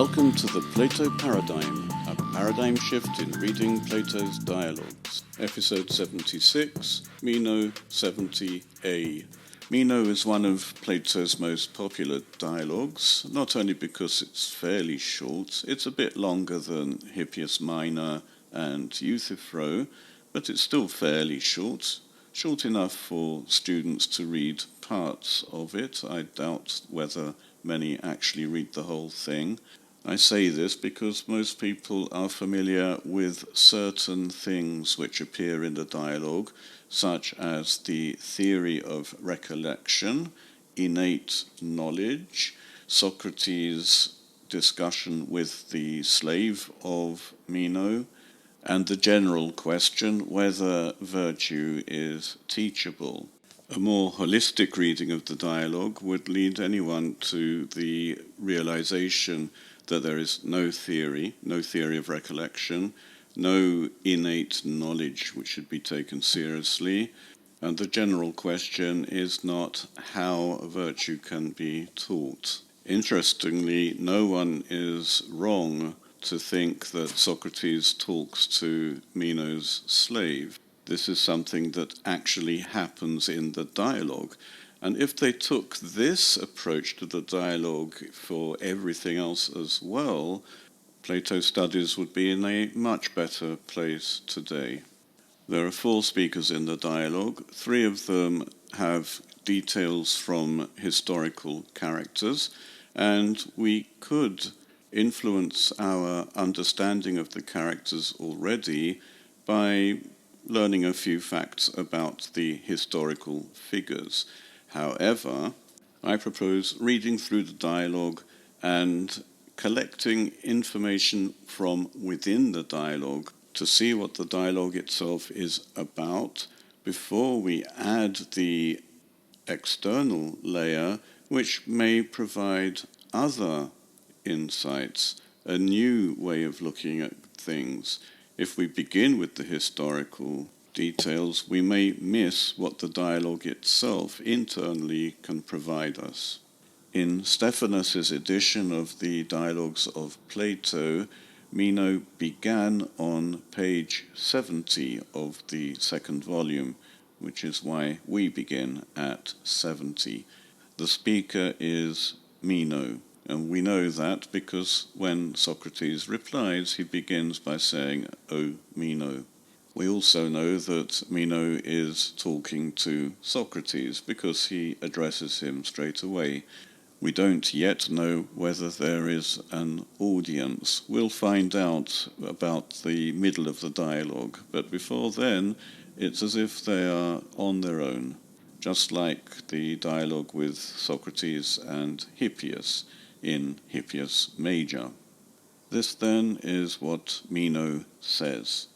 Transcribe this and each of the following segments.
Welcome to the Plato Paradigm, a paradigm shift in reading Plato's dialogues. Episode 76, Meno 70a. Meno is one of Plato's most popular dialogues, not only because it's fairly short, it's a bit longer than Hippias Minor and Euthyphro, but it's still fairly short enough for students to read parts of it. I doubt whether many actually read the whole thing. I say this because most people are familiar with certain things which appear in the dialogue, such as the theory of recollection, innate knowledge, Socrates' discussion with the slave of Meno, and the general question whether virtue is teachable. A more holistic reading of the dialogue would lead anyone to the realization that there is no theory of recollection, no innate knowledge which should be taken seriously, and the general question is not how virtue can be taught. Interestingly, no one is wrong to think that Socrates talks to Meno's slave. This is something that actually happens in the dialogue. And if they took this approach to the dialogue for everything else as well, Plato's studies would be in a much better place today. There are 4 speakers in the dialogue. 3 of them have details from historical characters, and we could influence our understanding of the characters already by learning a few facts about the historical figures. However, I propose reading through the dialogue and collecting information from within the dialogue to see what the dialogue itself is about before we add the external layer, which may provide other insights, a new way of looking at things. If we begin with the historical details, we may miss what the dialogue itself internally can provide us. In Stephanus's edition of the Dialogues of Plato, Meno began on page 70 of the second volume, which is why we begin at 70. The speaker is Meno, and we know that because when Socrates replies, he begins by saying, "O Meno." We also know that Meno is talking to Socrates because he addresses him straight away. We don't yet know whether there is an audience. We'll find out about the middle of the dialogue, but before then, it's as if they are on their own, just like the dialogue with Socrates and Hippias in Hippias Major. This then is what Meno says.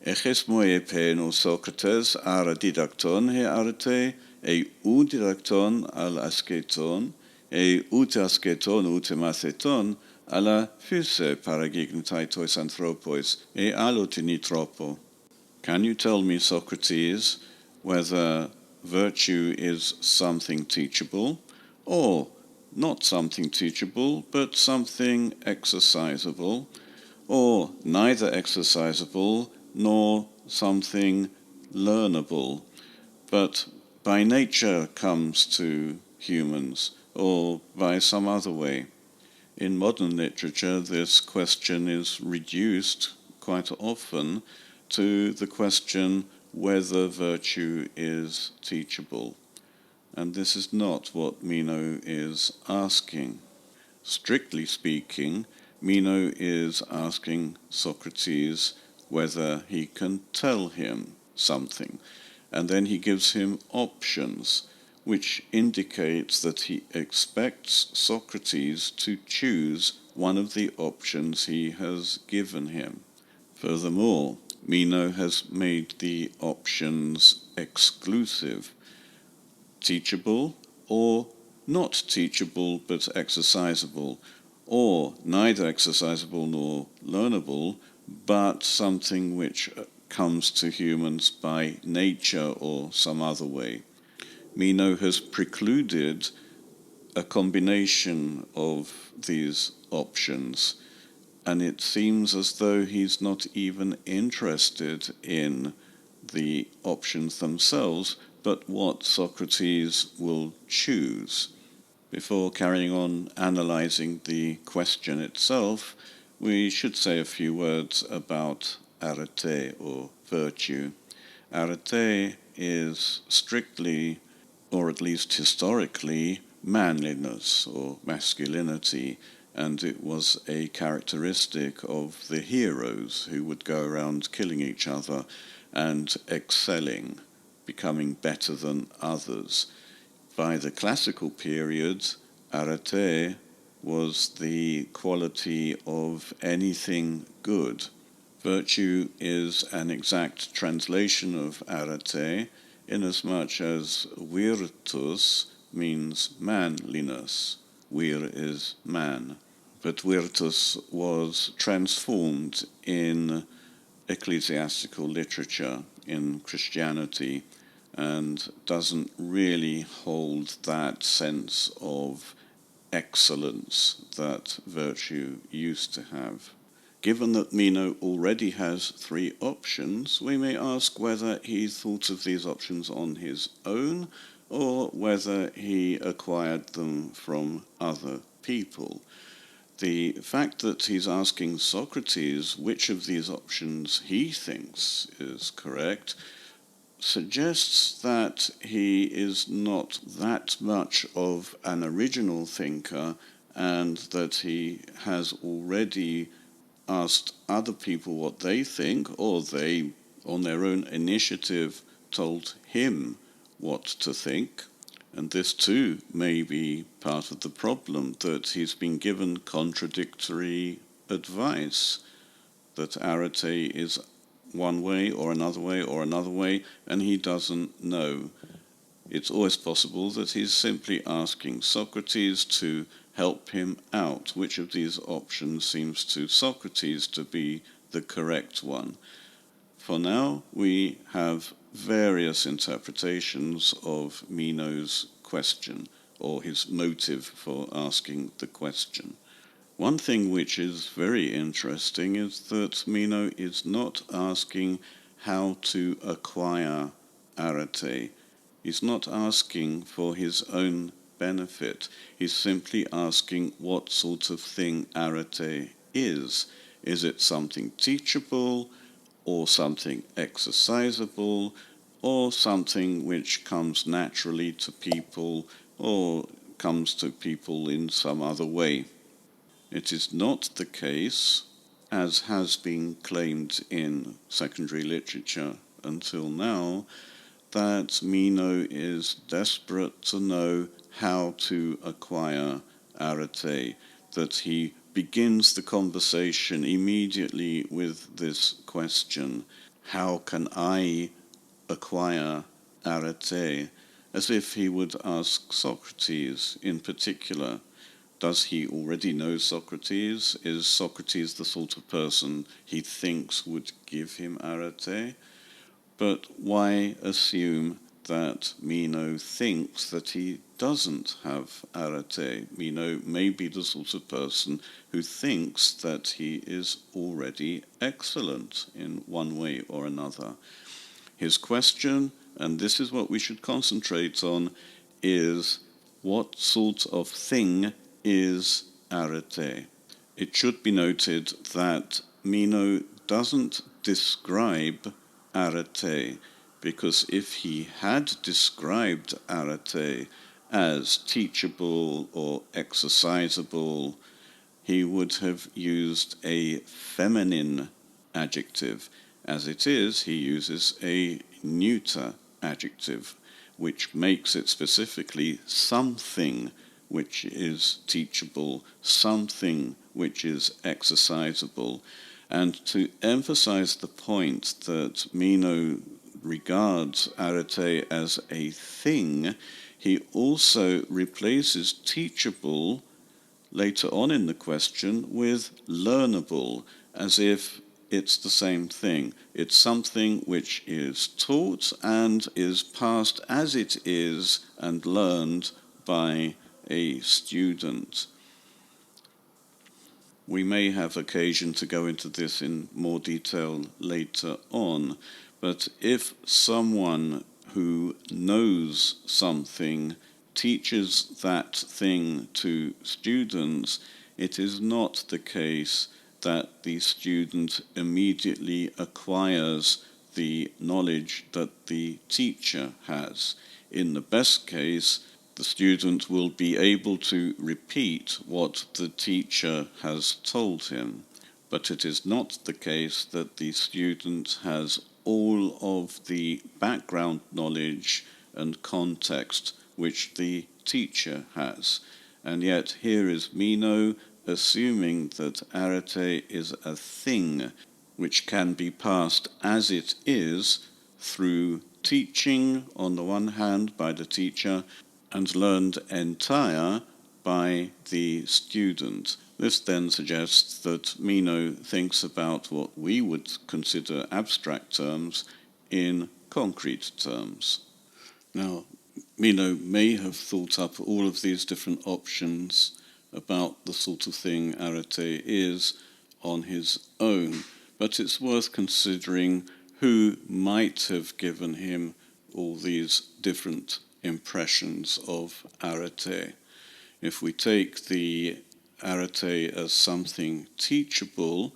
Eches moe peno Socrates ara didacton he arete, u didacton al asketon, ut asketon ut matheton, alla phuse paragignitaitois anthropois, alotinitropo. Can you tell me, Socrates, whether virtue is something teachable, or not something teachable, but something exercisable, or neither exercisable nor something learnable, but by nature comes to humans, or by some other way? In modern literature, this question is reduced quite often to the question whether virtue is teachable. And this is not what Meno is asking. Strictly speaking, Meno is asking Socrates whether he can tell him something, and then he gives him options, which indicates that he expects Socrates to choose one of the options he has given him. Furthermore, Meno has made the options exclusive: teachable or not teachable but exercisable, or neither exercisable nor learnable, but something which comes to humans by nature or some other way. Meno has precluded a combination of these options, and it seems as though he's not even interested in the options themselves, but what Socrates will choose. Before carrying on analyzing the question itself, we should say a few words about arete, or virtue. Arete is strictly, or at least historically, manliness or masculinity, and it was a characteristic of the heroes who would go around killing each other and excelling, becoming better than others. By the classical period, arete was the quality of anything good. Virtue is an exact translation of arete, inasmuch as virtus means manliness. Vir is man. But virtus was transformed in ecclesiastical literature, in Christianity, and doesn't really hold that sense of excellence that virtue used to have. Given that Meno already has 3 options, we may ask whether he thought of these options on his own or whether he acquired them from other people. The fact that he's asking Socrates which of these options he thinks is correct suggests that he is not that much of an original thinker, and that he has already asked other people what they think, or they, on their own initiative, told him what to think. And this too may be part of the problem, that he's been given contradictory advice, that arete is one way or another way or another way, and he doesn't know. It's always possible that he's simply asking Socrates to help him out. Which of these options seems to Socrates to be the correct one? For now, we have various interpretations of Meno's question, or his motive for asking the question. One thing which is very interesting is that Meno is not asking how to acquire arete. He's not asking for his own benefit. He's simply asking what sort of thing arete is. Is it something teachable, or something exercisable, or something which comes naturally to people, or comes to people in some other way? It is not the case, as has been claimed in secondary literature until now, that Meno is desperate to know how to acquire arete, that he begins the conversation immediately with this question: how can I acquire arete? As if he would ask Socrates in particular. Does he already know Socrates? Is Socrates the sort of person he thinks would give him arete? But why assume that Meno thinks that he doesn't have arete? Meno may be the sort of person who thinks that he is already excellent in one way or another. His question, and this is what we should concentrate on, is what sort of thing is arete? It should be noted that Meno doesn't describe arete, because if he had described arete as teachable or exercisable, he would have used a feminine adjective. As it is, he uses a neuter adjective, which makes it specifically something which is teachable, something which is exercisable. And to emphasize the point that Meno regards arete as a thing, he also replaces teachable later on in the question with learnable, as if it's the same thing. It's something which is taught and is passed as it is and learned by a student. We may have occasion to go into this in more detail later on, but if someone who knows something teaches that thing to students, it is not the case that the student immediately acquires the knowledge that the teacher has. In the best case, the student will be able to repeat what the teacher has told him, but it is not the case that the student has all of the background knowledge and context which the teacher has. And yet here is Meno assuming that arete is a thing which can be passed as it is through teaching on the one hand by the teacher and learned entire by the student. This then suggests that Meno thinks about what we would consider abstract terms in concrete terms. Now, Meno may have thought up all of these different options about the sort of thing arete is on his own, but it's worth considering who might have given him all these different impressions of arete. If we take the arete as something teachable,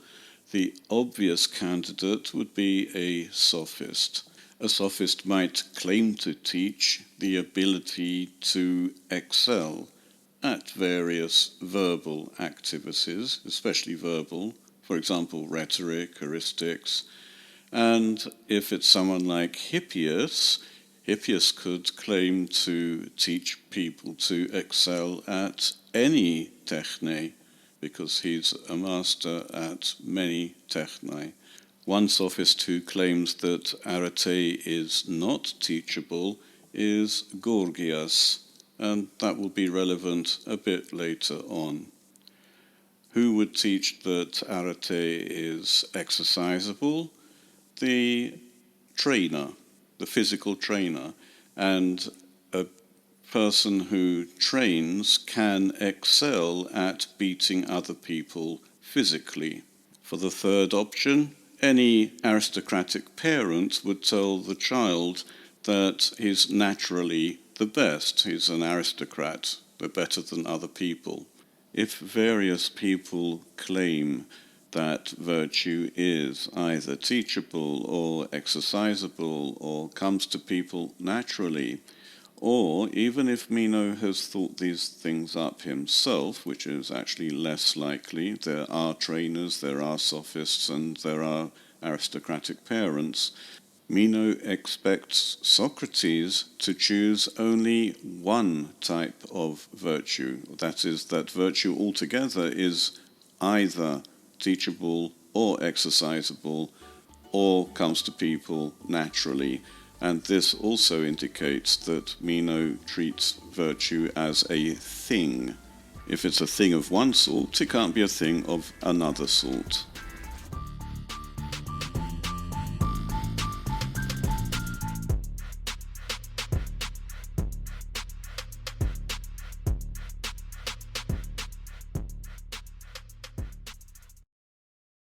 the obvious candidate would be a sophist. A sophist might claim to teach the ability to excel at various verbal activities, especially verbal, for example, rhetoric, heuristics. And if it's someone like Hippias could claim to teach people to excel at any techne, because he's a master at many techne. One sophist who claims that arete is not teachable is Gorgias, and that will be relevant a bit later on. Who would teach that arete is exercisable? The trainer, the physical trainer, and a person who trains can excel at beating other people physically. For the third option, any aristocratic parent would tell the child that he's naturally the best, he's an aristocrat, they're better than other people. If various people claim that virtue is either teachable or exercisable or comes to people naturally, or even if Meno has thought these things up himself, which is actually less likely, there are trainers, there are sophists, and there are aristocratic parents, Meno expects Socrates to choose only one type of virtue. That is, that virtue altogether is either teachable or exercisable or comes to people naturally. And this also indicates that Meno treats virtue as a thing. If it's a thing of one sort, it can't be a thing of another sort.